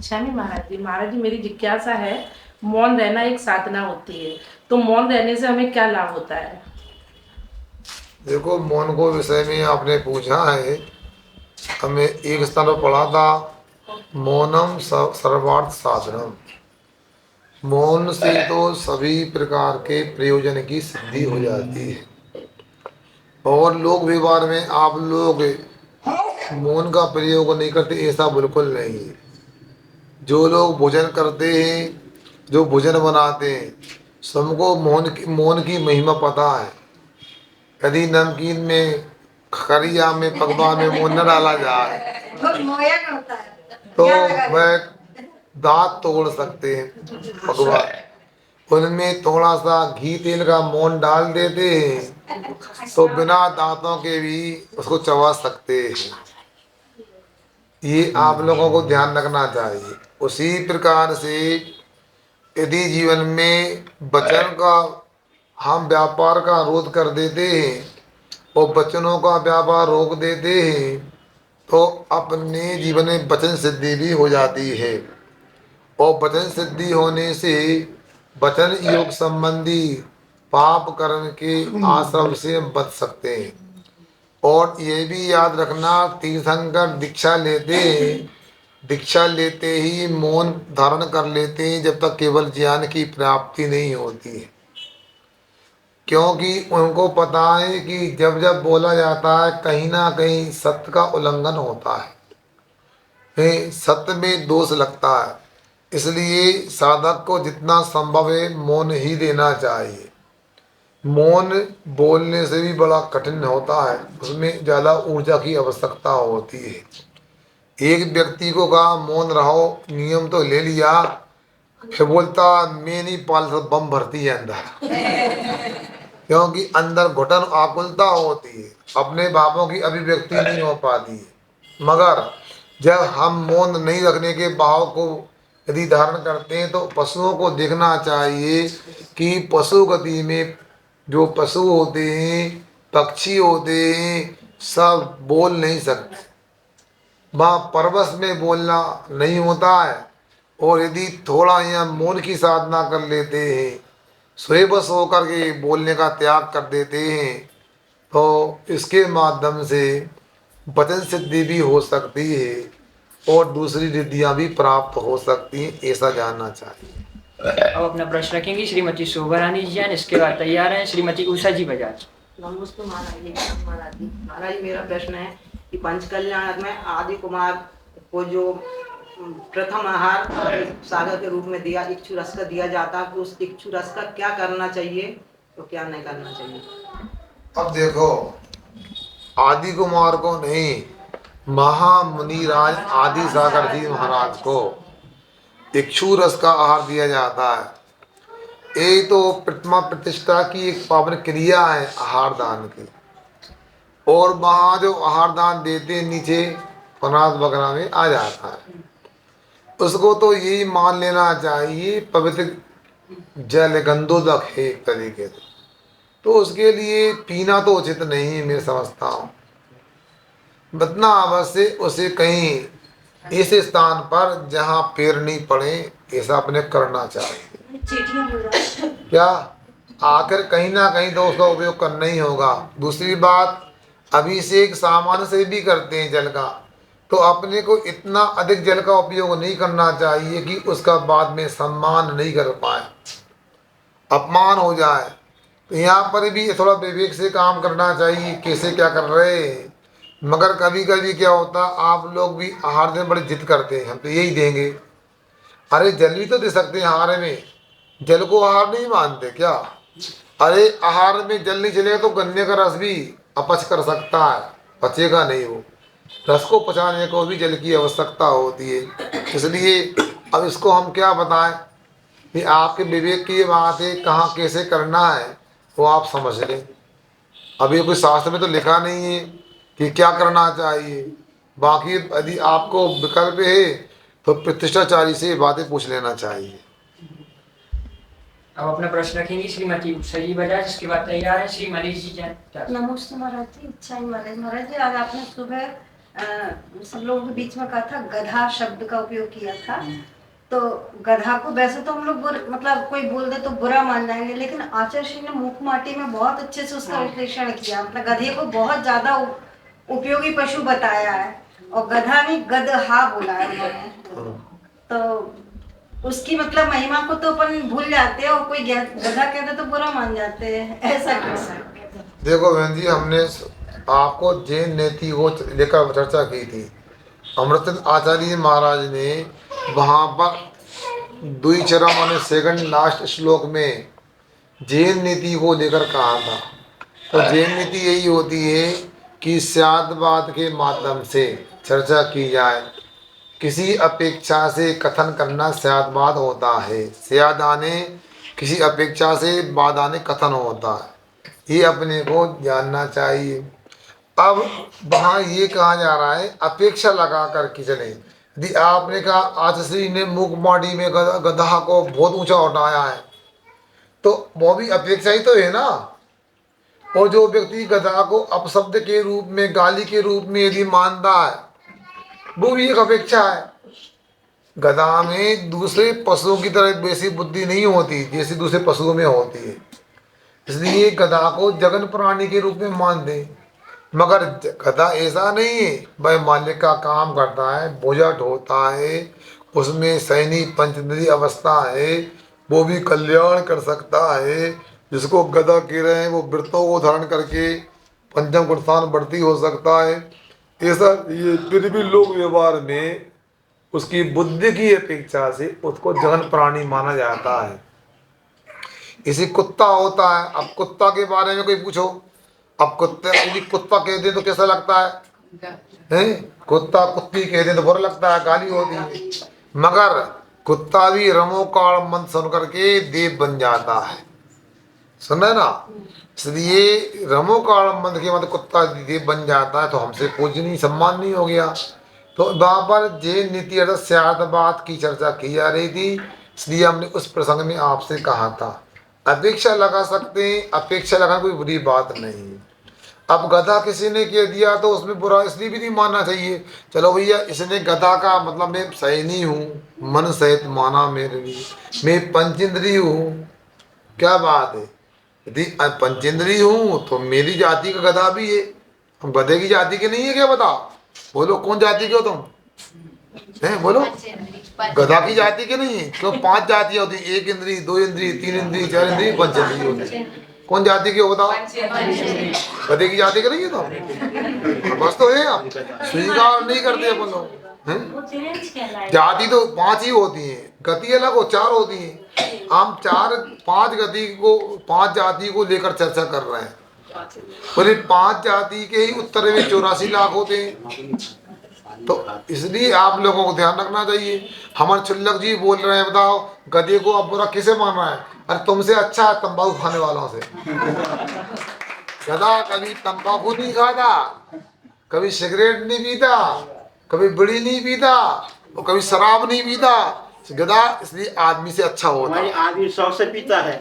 स्वामी महाराज जी मेरी जिज्ञासा है, मौन रहना एक साधना होती है, तो मौन रहने से हमें क्या लाभ होता है? देखो, मौन को विषय में आपने पूछा है। हमें एक स्थान पर पढ़ा था, मौनम सर्वार्थ साधनम। मौन से तो सभी प्रकार के प्रयोजन की सिद्धि हो जाती है। और लोक व्यवहार में आप लोग मौन का प्रयोग नहीं करते, ऐसा बिल्कुल नहीं है। जो लोग भोजन करते हैं, जो भोजन बनाते हैं, सबको मौन की महिमा पता है। यदि नमकीन में, खरिया में, पकवान में मौन न डाला जाए तो वह दांत तोड़ सकते हैं भगवान। उनमें थोड़ा सा घी तेल का मौन डाल देते हैं तो बिना दांतों के भी उसको चबा सकते हैं। ये आप लोगों को ध्यान रखना चाहिए। उसी प्रकार से यदि जीवन में वचन का, हम व्यापार का रोध कर देते हैं और वचनों का व्यापार रोक देते हैं तो अपने जीवन में वचन सिद्धि भी हो जाती है। और वचन सिद्धि होने से वचन योग संबंधी पाप कर्म के आश्रम से हम बच सकते हैं। और ये भी याद रखना, तीर्थंकर दीक्षा लेते ही मौन धारण कर लेते हैं जब तक केवल ज्ञान की प्राप्ति नहीं होती है। क्योंकि उनको पता है कि जब जब बोला जाता है कहीं ना कहीं सत्य का उल्लंघन होता है, सत्य में दोष लगता है। इसलिए साधक को जितना संभव है मौन ही देना चाहिए। मौन बोलने से भी बड़ा कठिन होता है, उसमें ज़्यादा ऊर्जा की आवश्यकता होती है। एक व्यक्ति को कहा मौन रहो, नियम तो ले लिया, फिर बोलता मैं नहीं पाल सकता, बम भरती है अंदर। क्योंकि अंदर घुटन आकुलता होती है, अपने भावों की अभिव्यक्ति नहीं हो पाती है। मगर जब हम मौन नहीं रखने के भाव को यदि धारण करते हैं तो पशुओं को देखना चाहिए कि पशु गति में जो पशु होते हैं, पक्षी होते हैं, सब बोल नहीं सकते। वहाँ परवश में बोलना नहीं होता है। और यदि थोड़ा यहाँ मौन की साधना कर लेते हैं, स्वयं होकर के बोलने का त्याग कर देते हैं, तो इसके माध्यम से वचन सिद्धि भी हो सकती है और दूसरी रिद्धियाँ भी प्राप्त हो सकती हैं, ऐसा जानना चाहिए। अब अपना प्रश्न रखेंगी श्रीमती शोभा रानी जी जैन, इसके बाद तैयार हैं श्रीमती उषा जी बजाज। नमस्ते महाराज, मेरा प्रश्न है कि पंचकल्याण में आदि कुमार को जो प्रथम आहार सागर के रूप में दिया, इक्षु रस का दिया जाता है, तो उस इक्षु रस का क्या करना चाहिए तो क्या नहीं करना चाहिए? अब देखो, आदि कुमार को नहीं, महामुनिराज आदि सागर जी महाराज को इक्षु रस का आहार दिया जाता है। ये तो प्रतिमा प्रतिष्ठा की एक पावन क्रिया है आहार दान की। और वहाँ जो आहार दान देते नीचे पनाद वगैरह में आ जाता है, उसको तो यही मान लेना चाहिए पवित्र जल गंधोदक है एक तरीके से। तो उसके लिए पीना तो उचित नहीं है, मैं समझता हूँ। बतना अवश्य उसे कहीं ऐसे स्थान पर जहाँ पैर नहीं पड़े ऐसा अपने करना चाहिए। क्या आखिर कहीं ना कहीं तो उसका उपयोग करना ही होगा। दूसरी बात, अभिषेक सामान्य से भी करते हैं जल का, तो अपने को इतना अधिक जल का उपयोग नहीं करना चाहिए कि उसका बाद में सम्मान नहीं कर पाए, अपमान हो जाए। तो यहाँ पर भी थोड़ा विवेक से काम करना चाहिए, कैसे क्या कर रहे हैं। मगर कभी कभी क्या होता, आप लोग भी आहार में बड़ी जिद करते हैं, हम तो यही देंगे। अरे जल भी तो दे सकते हैं आहार में, जल को आहार नहीं मानते क्या? अरे आहार में जल नहीं चलेगा तो गन्ने का रस भी अपच कर सकता है, पचेगा नहीं वो। रस को पचाने को भी जल की आवश्यकता होती है। इसलिए अब इसको हम क्या बताएं कि आपके विवेक की ये बात है, कहाँ कैसे करना है वो आप समझ लें। अभी कोई शास्त्र में तो लिखा नहीं है कि क्या करना चाहिए। बाकी यदि आपको विकल्प है तो प्रतिष्ठाचारी से बातें पूछ लेना चाहिए। अब अपना प्रश्न रखेंगी श्रीमती उषा जी बजाज, इसके बाद तैयार है श्री मनीष जी जैन। नमस्ते महाराज जी, इच्छा महाराज। महाराज जी, आज आपने सुबह सब लोगों के बीच में कहा था, गधा शब्द का उपयोग किया था। तो गधा को वैसे तो हम लोग मतलब कोई बोल दे तो बुरा मान जाएंगे, लेकिन आचार्य श्री ने मूक माटी में बहुत अच्छे से उसका विश्लेषण किया। मतलब गधे को बहुत ज्यादा उपयोगी पशु बताया है, और गधा नहीं गदहा बोला है उन्होंने। तो उसकी मतलब महिमा को तो अपन भूल जाते हैं, और कोई गधा कहते तो बुरा मान जाते हैं, ऐसा क्यों? देखो बहन जी, हमने आपको जैन नीति को लेकर चर्चा की थी। अमृतचंद आचार्य महाराज ने वहाँ पर द्विचरम माने सेकंड लास्ट श्लोक में जैन नीति को लेकर कहा था। तो जैन नीति यही होती है कि स्यादवाद के माध्यम से चर्चा की जाए, किसी अपेक्षा से कथन करना स्यादवाद होता है। स्याद आने किसी अपेक्षा से बाद आने कथन होता है, ये अपने को जानना चाहिए। अब वहाँ ये कहा जा रहा है अपेक्षा लगा कर के चले। यदि आपने कहा आचार्य ने मूक माटी में गधा को बहुत ऊंचा उठाया है, तो वो भी अपेक्षा ही तो है ना। और जो व्यक्ति गधा को अपशब्द के रूप में, गाली के रूप में यदि मानता है, वो भी एक अपेक्षा है। गधा में दूसरे पशुओं की तरह वैसी बुद्धि नहीं होती जैसी दूसरे पशुओं में होती है, इसलिए गधा को जगन प्राणी के रूप में मान दे। मगर गधा ऐसा नहीं है, भाई मालिक का काम करता है, बोझा ढोता है, उसमें सैनी पंचेंद्रिय अवस्था है, वो भी कल्याण कर सकता है। जिसको गधा कह रहे हैं वो वृत्तों को धारण करके पंचम गुणस्थान बढ़ती हो सकता है। ऐसा ये फिर भी लोक व्यवहार में उसकी बुद्धि की अपेक्षा से उसको जगन प्राणी माना जाता है। इसी कुत्ता होता है। अब कुत्ता के बारे में कोई पूछो, अब कुत्ते यदि कुत्ता कह दे तो कैसा लगता है? कुत्ता कुत्ती कह दे तो बुरा लगता है, गाली होती है। मगर कुत्ता भी रमो काल मंत्र सुन करके देव बन जाता है, सुना है ना। इसलिए रमो काल मंत्र के मतलब कुत्ता देव बन जाता है, तो हमसे पूजनीय सम्मान नहीं हो गया। तो वहाँ पर जैन नीति अर्थात स्यादवाद की चर्चा की जा रही थी, इसलिए हमने उस प्रसंग में आपसे कहा था अपेक्षा लगा सकते हैं, अपेक्षा लगाना कोई बुरी बात नहीं। अब गधा किसी ने कह दिया तो उसमें बुरा इसलिए भी नहीं मानना चाहिए। चलो भैया, इसने गधा का मतलब मैं सैनी हूँ, मन सहित माना मेरे लिए, मैं पंचेंद्रिय हूँ, क्या बात है। यदि पंचेंद्रिय हूँ तो मेरी जाति का गधा भी है, हम गधे की जाति के नहीं है क्या? बताओ, बोलो कौन जाति के हो तुम? हैं बोलो, गधा की जाति के नहीं है क्यों? 5 जातियां होती, 1 इंद्री, 2 इंद्री, 3 इंद्री, 4 इंद्री, 5 इंद्री होती। कौन जाति के हो बताओ? गधे की जाति के नहीं है तो बस तो है, आप स्वीकार नहीं करते अपन लोग। जाति तो 5 ही होती है, गति अलग हो 4 होती है। हम 5 गति को 5 जाति को लेकर चर्चा कर रहे हैं। बोले 5 जाति के ही उत्तर में 84 लाख होते हैं। तो इसलिए आप लोगों को ध्यान रखना चाहिए। हमारे चुल्लक जी बोल रहे हैं, बताओ गधे को अब बुरा किसे माना है? अरे तुमसे अच्छा है तंबाकू खाने वालों से। गधा कभी तंबाकू नहीं खाता, कभी सिगरेट नहीं पीता, कभी बीड़ी नहीं पीता, और कभी शराब नहीं पीता। गधा इसलिए आदमी से अच्छा होता है। आदमी 100 से पीता है।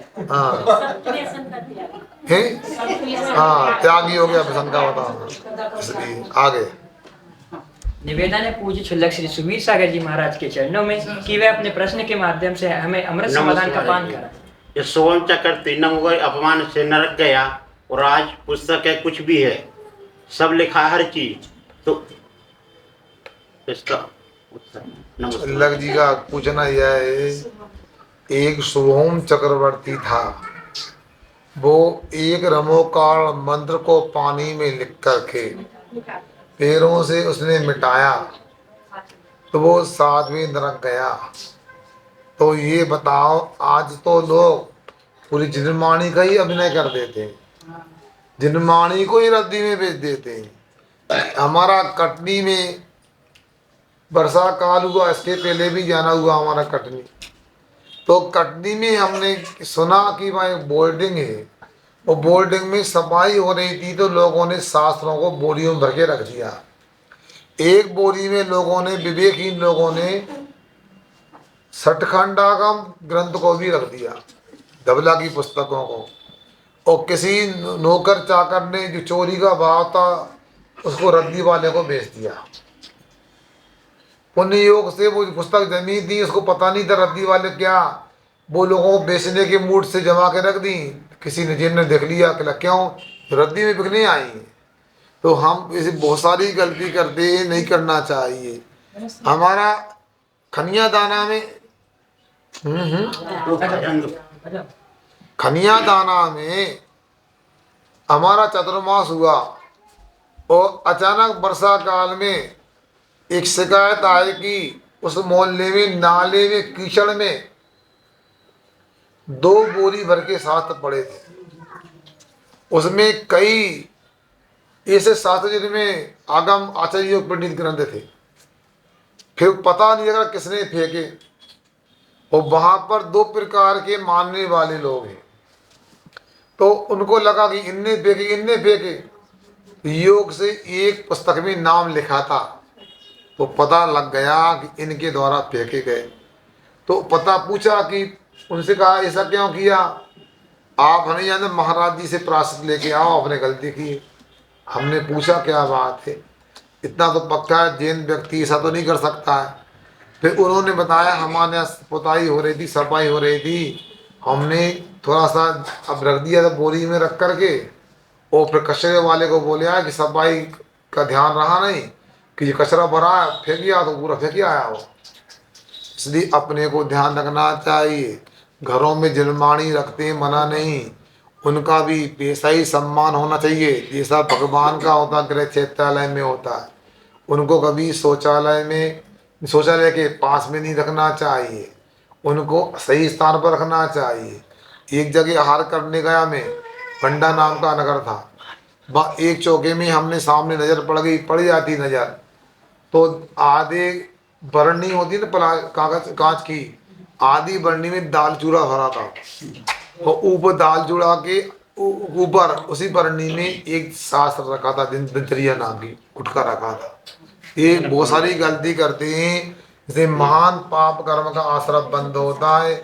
हाँ, त्यागी हो गया, पसंद का होता। इसलिए आगे निवेदन है पूज्य छुल्लक श्री सुबीर सागर जी महाराज के चरणों में कि वे अपने प्रश्न के माध्यम से हमें अमृत समाधान का पान करा। ये सोम चक्र 3 नंबर अपमान से नरक गया, और आज पुस्तक है कुछ भी है, सब लिखा है हर चीज। तो इसका छुल्लक जी का पूछना यह है, एक सोम चक्रवर्ती था, वो एक रमोकाल मंत्र को पानी में लिख करके पैरों से उसने मिटाया, तो वो 7वें नरक गया। तो ये बताओ, आज तो लोग पूरी जिनमानी का ही अभिनय कर देते हैं, जिनमानी को ही रद्दी में बेच देते हैं। हमारा कटनी में वर्षा काल हुआ, इसके पहले भी जाना हुआ हमारा कटनी। तो कटनी में हमने सुना कि भाई बोर्डिंग है, वो बोर्डिंग में सफाई हो रही थी, तो लोगों ने शास्त्रों को बोरियों में भर के रख दिया। एक बोरी में लोगों ने, विवेकहीन लोगों ने, सठखंडागम ग्रंथ को भी रख दिया, धबला की पुस्तकों को। और किसी नौकर चाकर ने, जो चोरी का भाव था, उसको रद्दी वाले को बेच दिया। पुण्य योग से वो पुस्तक जमी थी, उसको पता नहीं था रद्दी वाले क्या वो लोगों को बेचने के मूड से जमा के रख दी। किसी ने जिन ने देख लिया कि क्यों रद्दी में बिकने आई है। तो हम ऐसे बहुत सारी गलती करते हैं, नहीं करना चाहिए। हमारा खनिया दाना में खनिया दाना में हमारा चतुर्मास हुआ और अचानक वर्षा काल में एक शिकायत आई कि उस मोहल्ले में नाले में कीचड़ में 2 बोरी भर के शास्त्र पड़े थे। उसमें कई ऐसे शास्त्र जिनमें आगम आचार्य योग पंडित ग्रंथ थे। फिर पता नहीं लगा किसने फेंके और वहां पर 2 प्रकार के मानने वाले लोग हैं। तो उनको लगा कि इनने फेंके। योग से एक पुस्तक में नाम लिखा था तो पता लग गया कि इनके द्वारा फेंके गए। तो पता पूछा कि उनसे कहा ऐसा क्यों किया? आप हमें जानते महाराज जी से प्रायश्चित लेके आओ, आपने गलती की। हमने पूछा क्या बात है? इतना तो पक्का है जैन व्यक्ति ऐसा तो नहीं कर सकता है। फिर उन्होंने बताया हमारे यहाँ पुताई हो रही थी, सफाई हो रही थी, हमने थोड़ा सा अब रख दिया था बोरी में रख करके और फिर कचरे वाले को बोले कि सफाई का ध्यान रहा नहीं कि ये कचरा भरा है, फेंक गया तो पूरा फेंक आया हो। इसलिए अपने को ध्यान रखना चाहिए। घरों में जलमाणी रखते हैं, मना नहीं, उनका भी वैसा ही सम्मान होना चाहिए जैसा भगवान का होता गृह चैत्यालय में होता है। उनको कभी शौचालय के पास में नहीं रखना चाहिए, उनको सही स्थान पर रखना चाहिए। एक जगह आहार करने गया मैं, बंडा नाम का नगर था, वहाँ एक चौके में हमने सामने नज़र पड़ जाती नज़र, तो आधे बरनी होती ना कागज कांच की, आधी बरनी में दाल चूड़ा भरा था और ऊपर दाल चूड़ा के ऊपर उसी बरनी में एक शास्त्र रखा था, दिनचर्या नाम की गुटखा रखा था। ये बहुत सारी गलती करते हैं, जैसे महान पाप कर्म का आश्रम बंद होता है।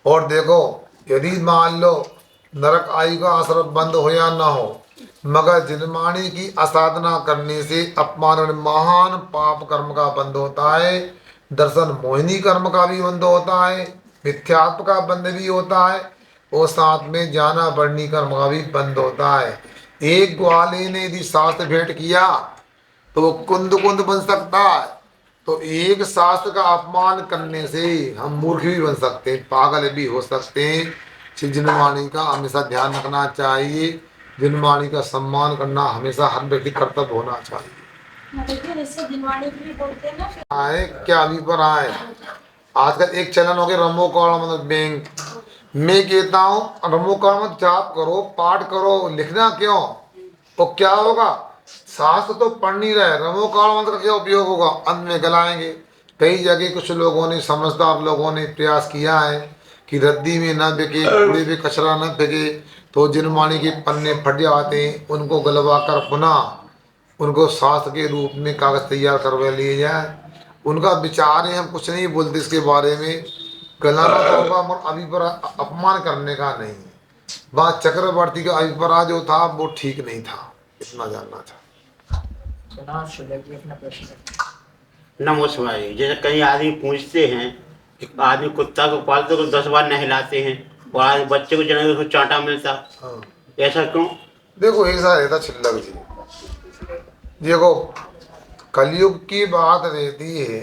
और देखो यदि मान लो नरक आयु का आश्रम बंद हो या ना हो, मगर जिनमाणी की असाधना करने से अपमान महान पाप कर्म का बंद होता है, दर्शन मोहिनी कर्म का भी बंद होता है, मिथ्यात्व का बंद भी होता है और साथ में जाना बढ़नी कर्म का भी बंद होता है। एक ग्वाले ने यदि शास्त्र भेंट किया तो वो कुंद बन सकता है। तो एक शास्त्र का अपमान करने से हम मूर्ख भी बन सकते हैं, पागल भी हो सकते हैं। जिनवाणी का हमेशा ध्यान रखना चाहिए, जिनवाणी का सम्मान करना हमेशा हर व्यक्ति कर्तव्य होना चाहिए। आए क्या अभी पर आए आजकल एक चलन हो गया रमो कौड़ मतलब बैंक। मैं कहता हूँ रमो कौड़ मत जाप करो, पाठ करो, लिखना क्यों? तो क्या होगा? शास्त्र तो पढ़ नहीं रहे, रमो कौड़ मंत्र का क्या उपयोग होगा? अंत में गलाएंगे। कई जगह कुछ लोगों ने, समझदार लोगों ने प्रयास किया है कि रद्दी में न बिके, कूड़े में कचरा न बिके, तो जिनवाणी के पन्ने फट जाते हैं, उनको गलवा कर पुनः उनको शास्त्र के रूप में कागज तैयार करवा लिए जाए। उनका विचार है, हम कुछ नहीं बोलते इसके बारे में। गलाना तो होगा मगर अभिप्रा अपमान करने का नहीं। वहाँ चक्रवर्ती का अभिप्राय जो था वो ठीक नहीं था, इतना जानना था। नमो शिवाय। जैसे कई आदमी पूछते हैं, आदमी कुत्ता को पालते को 10 बार नहलाते हैं और आज बच्चे को जन्म उसको चांटा मिलता, ऐसा क्यों? देखो ऐसा रहता छिल्लक जी, देखो कलयुग की बात रहती है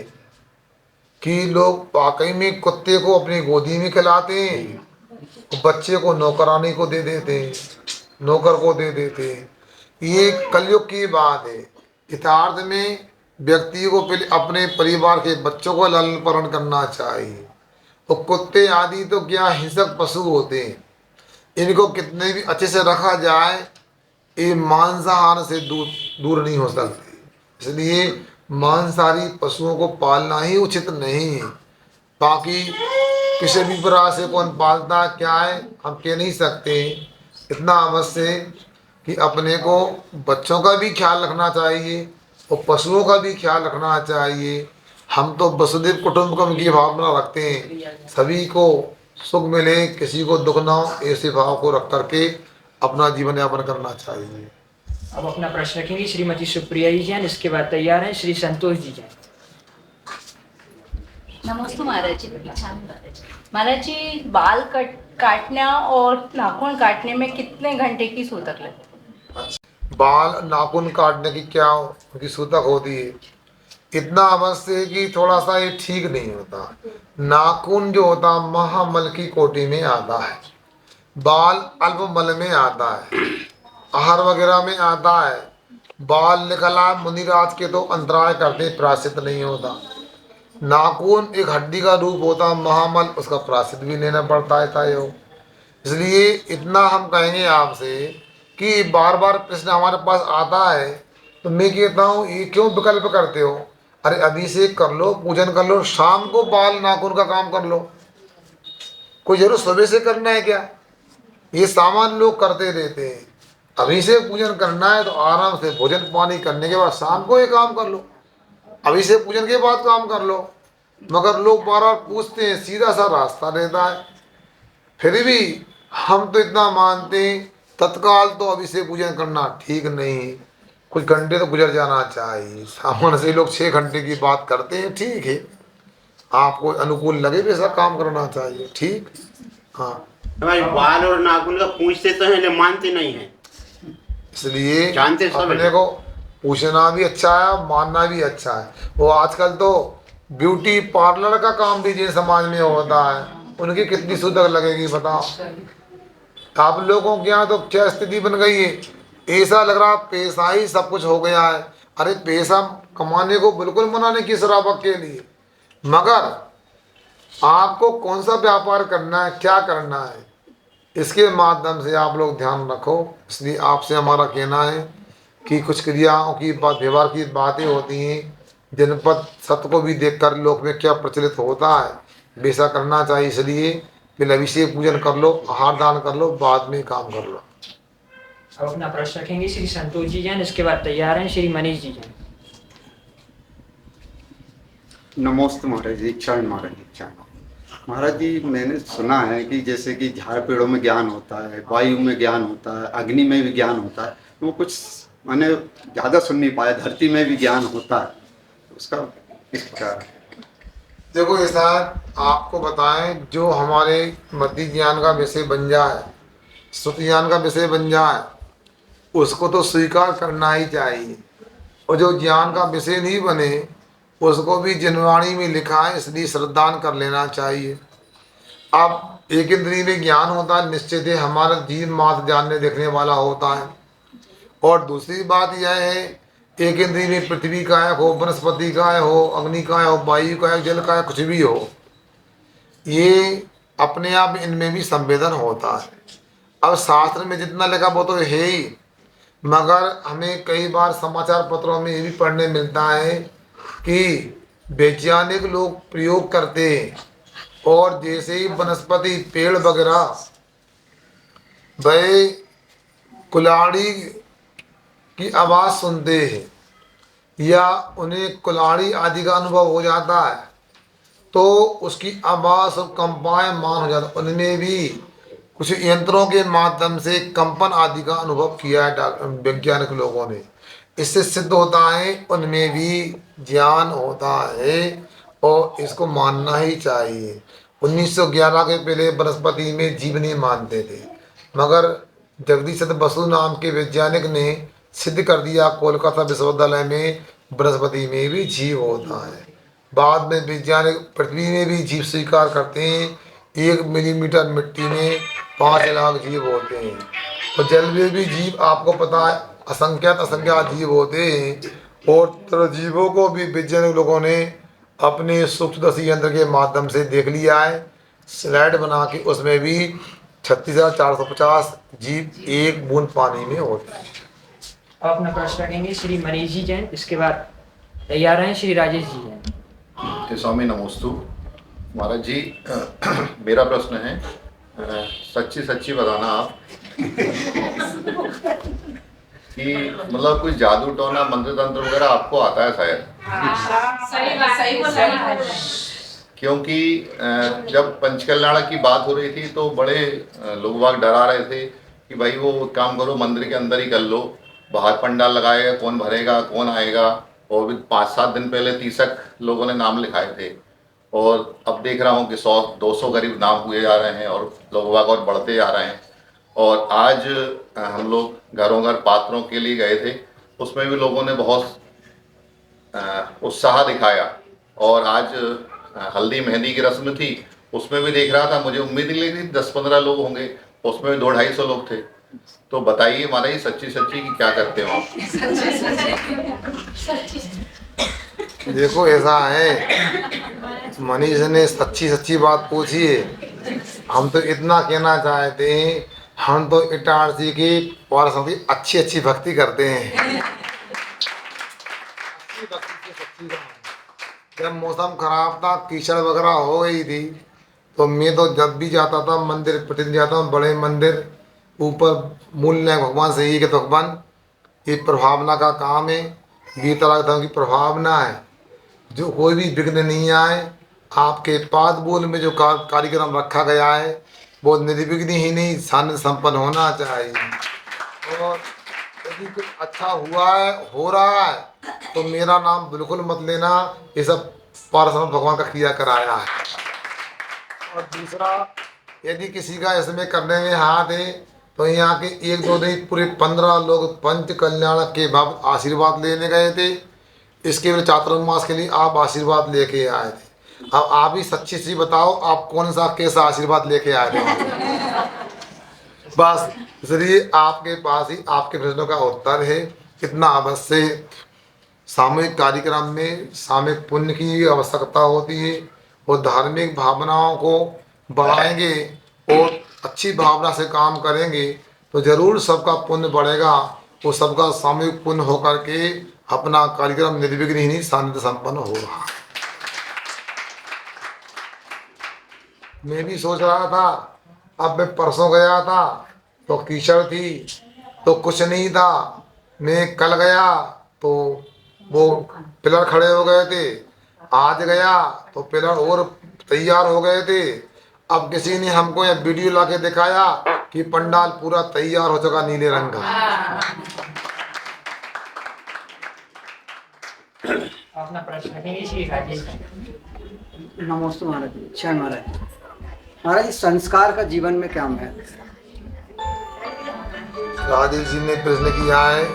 कि लोग वाकई में कुत्ते को अपनी गोदी में खिलाते हैं, बच्चे को नौकरानी को दे देते हैं, नौकर को दे देते हैं। ये कलयुग की बात है। यथार्थ में व्यक्ति को पहले अपने परिवार के बच्चों को लालन पालन करना चाहिए। तो कुत्ते आदि तो क्या हिंसक पशु होते हैं, इनको कितने भी अच्छे से रखा जाए ये मांसाहार से दूर नहीं हो सकते। इसलिए मांसाहारी पशुओं को पालना ही उचित नहीं है। बाकी किसी भी प्रकार से कौन पालता क्या है हम कह नहीं सकते। इतना अवश्य है कि अपने को बच्चों का भी ख्याल रखना चाहिए और पशुओं का भी ख्याल रखना चाहिए। हम तो वसुधैव कुटुंबकम की भावना रखते हैं, सभी को सुख मिले, किसी को दुख ना हो, ऐसे भाव को रख करके अपना जीवन यापन करना चाहिए। अब अपना प्रश्न रखेंगे श्रीमती सुप्रिया जी जैन, इसके बाद तैयार हैं श्री संतोष जी जैन। नमस्ते महाराज जी। महाराज जी, बाल काटना और नाखून काटने में कितने घंटे की सूतक लगती है? बाल नाखून काटने की क्या उनकी सूतक होती है? इतना अवश्य है कि थोड़ा सा ये ठीक नहीं होता। नाखून जो होता महामल की कोटि में आता है, बाल अल्पमल में आता है, आहार वगैरह में आता है। बाल निकला मुनिराज के तो अंतराय करते प्रायश्चित नहीं होता। नाखून एक हड्डी का रूप होता महामल, उसका प्रायश्चित भी लेना पड़ता है तायो। इसलिए इतना हम कहेंगे आपसे कि बार बार प्रश्न हमारे पास आता है तो मैं कहता हूँ ये क्यों विकल्प करते हो? अरे अभिषेक कर लो, पूजन कर लो, शाम को बाल नाखून का काम कर लो। कोई जरूर सुबह से करना है क्या? ये सामान्य लोग करते रहते हैं। अभिषेक पूजन करना है तो आराम से भोजन पानी करने के बाद शाम को ये काम कर लो, अभिषेक पूजन के बाद काम कर लो। मगर लोग बार बार पूछते हैं, सीधा सा रास्ता रहता है। फिर भी हम तो इतना मानते हैं तत्काल तो अभिषेक पूजन करना ठीक नहीं, कुछ घंटे तो गुजर जाना चाहिए। सामान्य से लोग 6 घंटे की बात करते हैं, ठीक है, आपको अनुकूल लगे वैसा काम करना चाहिए, ठीक। हाँ, हमारे बाल और नाखून का पूछते तो हैं लेकिन मानते नहीं हैं, इसलिए जानते सब अपने हैं। को पूछना भी अच्छा है, मानना भी अच्छा है। वो आजकल तो ब्यूटी पार्लर का काम भी जिन समाज में होता है, उनकी कितनी सूतक लगेगी बताओ। आप लोगों के यहाँ तो क्या स्थिति बन गई है, ऐसा लग रहा पैसा ही सब कुछ हो गया है। अरे पैसा कमाने को बिल्कुल मना नहीं की शराबक के लिए, मगर आपको कौन सा व्यापार करना है, क्या करना है, इसके माध्यम से आप लोग ध्यान रखो। इसलिए आपसे हमारा कहना है कि कुछ क्रियाओं की बात, व्यवहार की बातें होती हैं, जनपद सत्य को भी देखकर लोक में क्या प्रचलित होता है वैसा करना चाहिए। इसलिए पहले अभिषेक पूजन कर लो, आहार दान कर लो, बाद में काम कर लो। अब अपना प्रश्न रखेंगे श्री संतोष जी जैन, इसके बाद तैयार हैं श्री मनीष जी जैन। नमस्ते महाराज जी, क्षण महाराज जी, क्षण महाराज जी। मैंने सुना है कि जैसे कि झाड़ पेड़ों में ज्ञान होता है, वायु में ज्ञान होता है, अग्नि में भी ज्ञान होता है, वो कुछ मैंने ज़्यादा सुन नहीं पाया। धरती में भी ज्ञान होता है, तो उसका किस प्रकार है? देखो ऐसा आपको बताएं, जो हमारे मध्य ज्ञान का विषय बन जाए, श्रुति ज्ञान का विषय बन जाए, उसको तो स्वीकार करना ही चाहिए। और जो ज्ञान का विषय नहीं बने उसको भी जिनवाणी में लिखा है, इसलिए श्रद्धान कर लेना चाहिए। अब एक इंद्रिय में ज्ञान होता है, निश्चित है हमारा जीव मात्र जानने देखने वाला होता है। और दूसरी बात यह है, एक इंद्रिय में पृथ्वी का हो, वनस्पति का हो, अग्नि का हो, वायु का हो, जल का हो, कुछ भी हो, ये अपने आप इनमें भी संवेदन होता है। अब शास्त्र में जितना लिखा वो तो है ही, मगर हमें कई बार समाचार पत्रों में ये भी पढ़ने मिलता है कि वैज्ञानिक लोग प्रयोग करते हैं, और जैसे ही वनस्पति पेड़ वगैरह वह कुल्हाड़ी की आवाज़ सुनते हैं या उन्हें कुल्हाड़ी आदि का अनुभव हो जाता है, तो उसकी आवाज़ और कंपाएं मान हो जाता है। उनमें भी कुछ यंत्रों के माध्यम से कंपन आदि का अनुभव किया है वैज्ञानिक लोगों ने। इससे सिद्ध होता है उनमें भी ज्ञान होता है, और इसको मानना ही चाहिए। 1911 के पहले वनस्पति में जीव नहीं मानते थे, मगर जगदीश चंद्र बसु नाम के वैज्ञानिक ने सिद्ध कर दिया कोलकाता विश्वविद्यालय में वनस्पति में भी जीव होता है। बाद में वैज्ञानिक पृथ्वी में भी जीव स्वीकार करते हैं। 1 मिलीमीटर मिट्टी में 5 लाख जीव होते हैं, और जल में भी जीव आपको पता है असंख्यात जीव होते हैं। और तरजीवों को भी वैज्ञानिक लोगों ने अपने सूक्ष्मदर्शी यंत्र के माध्यम से देख लिया है। स्लाइड बना के उसमें भी 36,450 जीव 1 बूंद पानी में होते हैं। अब अपना प्रश्न रखेंगे श्री मनीष जी जैन, इसके बाद तैयार हैं श्री राजेश जी जैन। स्वामी नमोस्तु महाराज जी। मेरा प्रश्न है, सच्ची सच्ची बताना आप कि मतलब कोई जादू टोना मंत्र तंत्र वगैरह आपको आता है शायद? सही क्योंकि जब पंचकल्याण की बात हो रही थी तो बड़े लोग बाग डरा रहे थे कि भाई वो काम करो मंदिर के अंदर ही कर लो, बाहर पंडाल लगाएगा, कौन भरेगा, कौन आएगा। और भी 5-7 दिन पहले 30 लोगों ने नाम लिखाए थे, और अब देख रहा हूँ कि 100-200 करीब नाम हुए जा रहे हैं, और लोग वाग और बढ़ते जा रहे हैं। और आज हम लोग घरों घर पात्रों के लिए गए थे, उसमें भी लोगों ने बहुत उत्साह दिखाया। और आज हल्दी मेहंदी की रस्म थी, उसमें भी देख रहा था, मुझे उम्मीद नहीं लगी 10-15 लोग होंगे, उसमें भी 200-250 लोग थे। तो बताइए महाराज, सच्ची सच्ची कि क्या करते हो आप? देखो ऐसा है, मनीष ने सच्ची सच्ची बात पूछी है। हम तो इतना कहना चाहते हैं, हम तो इटारसी की पार्षदी अच्छी अच्छी भक्ति करते हैं। अच्छी भक्ति से सच्ची बात। जब मौसम खराब था, कीचड़ वगैरह हो गई थी, तो मैं तो जब भी जाता था मंदिर, प्रतिदिन जाता हूँ बड़े मंदिर, ऊपर मूल नायक भगवान से ही के भगवान, ये प्रभावना का काम है। गीता लगता की प्रभावना है, जो कोई भी विघ्न नहीं आए। आपके पाद बोल में जो कार्यक्रम रखा गया है वो निर्विघ्न ही नहीं, शांति संपन्न होना चाहिए। और यदि कुछ अच्छा हुआ है, हो रहा है, तो मेरा नाम बिल्कुल मत लेना, ये सब पार्षद भगवान का किया कराया है। और दूसरा, यदि किसी का इसमें करने में हाथ है, तो यहाँ के 1-2 दिन पूरे 15 लोग पंच कल्याण के बाद आशीर्वाद लेने गए थे। इसके लिए चातुर्मास के लिए आप आशीर्वाद लेके आए थे। अब आप ही सच्ची सी बताओ, आप कौन सा कैसा आशीर्वाद लेके आए थे? बस इसलिए आपके पास ही आपके प्रश्नों का उत्तर है। इतना अवश्य सामूहिक कार्यक्रम में सामूहिक पुण्य की आवश्यकता होती है, और धार्मिक भावनाओं को बढ़ाएंगे और अच्छी भावना से काम करेंगे तो जरूर सबका पुण्य बढ़ेगा, वो सबका सामूहिक पुण्य होकर के अपना कार्यक्रम निर्विघ्न ही नहीं, शांति संपन्न होगा। मैं भी सोच रहा था, अब मैं परसों गया था तो कीचड़ थी, तो कुछ नहीं था। मैं कल गया तो वो पिलर खड़े हो गए थे, आज गया तो पिलर और तैयार हो गए थे। अब किसी ने हमको यह वीडियो ला के दिखाया कि पंडाल पूरा तैयार हो चुका नीले रंग का। अपना प्रश्न जी। नमस्ते महाराज जी, जय महाराज। महाराज, संस्कार का जीवन में क्या महत्व है? राजेश जी ने प्रश्न किया है,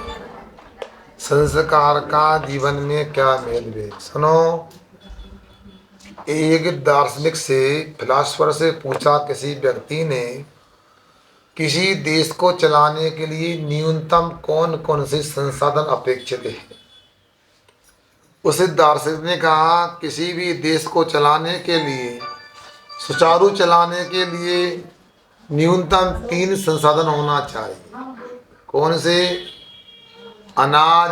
संस्कार का जीवन में क्या महत्व है। सुनो, एक दार्शनिक से, फिलासफर से पूछा किसी व्यक्ति ने, किसी देश को चलाने के लिए न्यूनतम कौन कौन से संसाधन अपेक्षित है। उस दार्शनिक ने कहा, किसी भी देश को चलाने के लिए, सुचारू चलाने के लिए न्यूनतम 3 संसाधन होना चाहिए। कौन से? अनाज,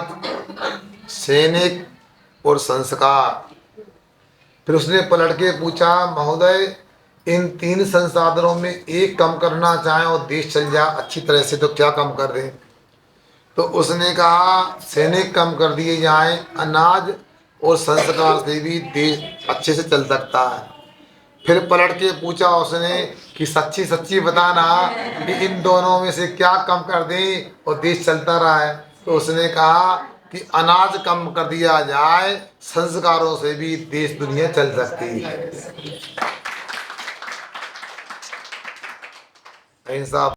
सैनिक और संस्कार। फिर उसने पलट के पूछा, महोदय इन 3 संसाधनों में एक कम करना चाहें और देश चल जाए अच्छी तरह से, तो क्या कम कर दें? तो उसने कहा, सैनिक कम कर दिए जाएं, अनाज और संस्कार से भी देश अच्छे से चल सकता है। फिर पलट के पूछा उसने कि सच्ची सच्ची बताना कि इन दोनों में से क्या कम कर दें और देश चलता रहा है। तो उसने कहा कि अनाज कम कर दिया जाए, संस्कारों से भी देश दुनिया चल सकती है। ऐसा